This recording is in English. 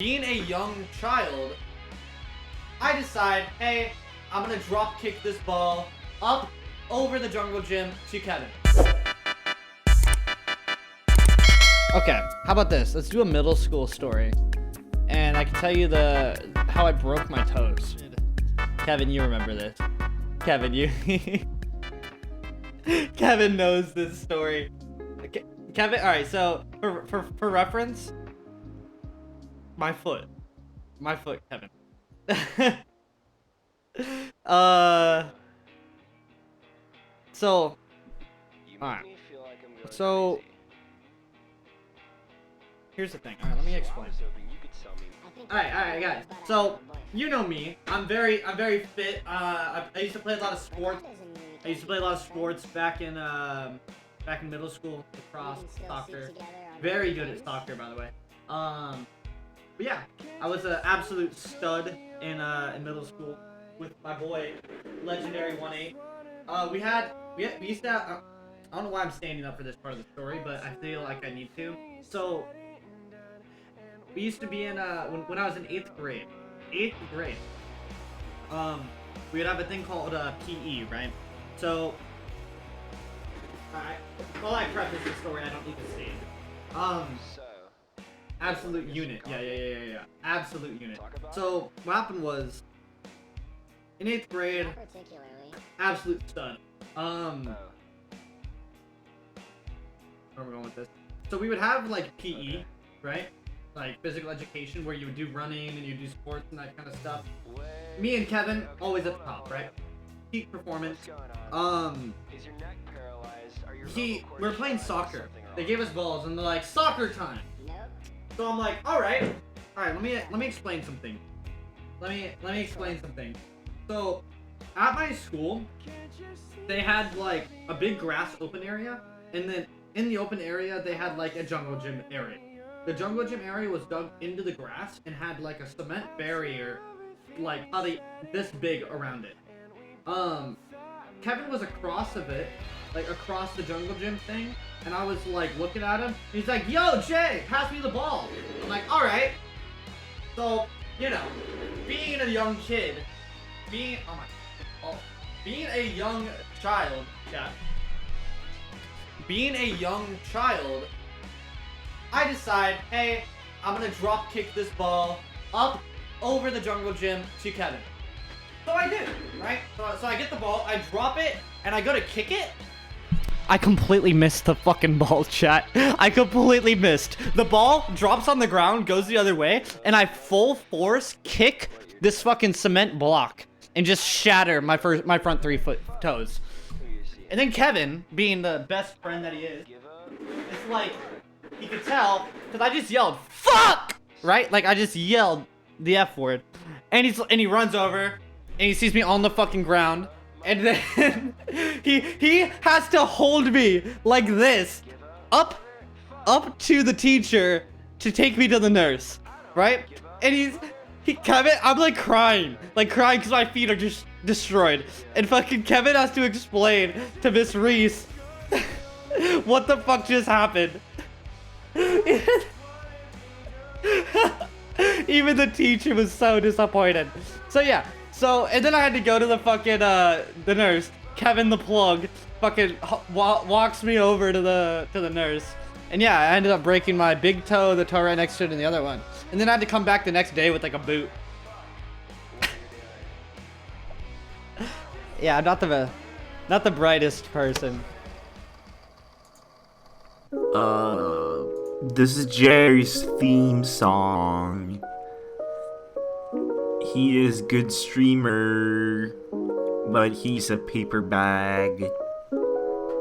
being a young child, I decide, hey, I'm gonna drop kick this ball up over the jungle gym to Kevin. Okay, how about this? Let's do a middle school story. And I can tell you how I broke my toes. Kevin, you remember this. Kevin, you... Kevin knows this story. Kevin, alright, so for reference, my foot, Kevin. So, alright, so, here's the thing. Alright, let me explain. Alright, guys. So, you know me. I'm very fit. I used to play a lot of sports. Back in middle school, lacrosse, soccer. Very good at soccer, by the way. But yeah, I was an absolute stud in middle school with my boy, legendary 1-8. We used to have, I don't know why I'm standing up for this part of the story, but I feel like I need to. So, we used to be in, when I was in 8th grade, we would have a thing called PE, right? So, while I preface the story, I don't need to say it. Absolute unit. Yeah. Absolute unit. So, what happened was, in 8th grade, absolute stud. Where am I going with this? So we would have, like, PE, right? Like, physical education, where you would do running and you do sports and that kind of stuff. Me and Kevin, always at the top, right? Peak performance. We were playing soccer. They gave us balls and they're like, soccer time. So I'm like, alright, let me explain something. Let me explain something. So, at my school, they had, like, a big grass open area, and then in the open area, they had, like, a jungle gym area. The jungle gym area was dug into the grass and had, like, a cement barrier, like, probably this big around it. Kevin was across of it, like, across the jungle gym thing, and I was, like, looking at him. He's like, yo, Jay, pass me the ball. I'm like, alright. So, you know, being a young kid, being a young child, I decide, hey, I'm gonna drop kick this ball up over the jungle gym to Kevin. So I do, right? So I get the ball, I drop it, and I go to kick it. I completely missed the fucking ball, chat. I completely missed. The ball drops on the ground, goes the other way, and I full force kick this fucking cement block and just shatter my front 3 toes. And then Kevin, being the best friend that he is, it's like, he could tell, because I just yelled, fuck! Right? Like, I just yelled the F word. And he runs over, and he sees me on the fucking ground. And then he has to hold me like this up to the teacher to take me to the nurse, right? And Kevin, I'm like crying because my feet are just destroyed. And fucking Kevin has to explain to Miss Reese what the fuck just happened. Even the teacher was so disappointed. So yeah. So, and then I had to go to the fucking, the nurse. Kevin the plug fucking walks me over to the nurse. And yeah, I ended up breaking my big toe, the toe right next to it, and the other one. And then I had to come back the next day with, like, a boot. Yeah, I'm not the brightest person. This is Jare's theme song. He is good streamer, but he's a paper bag.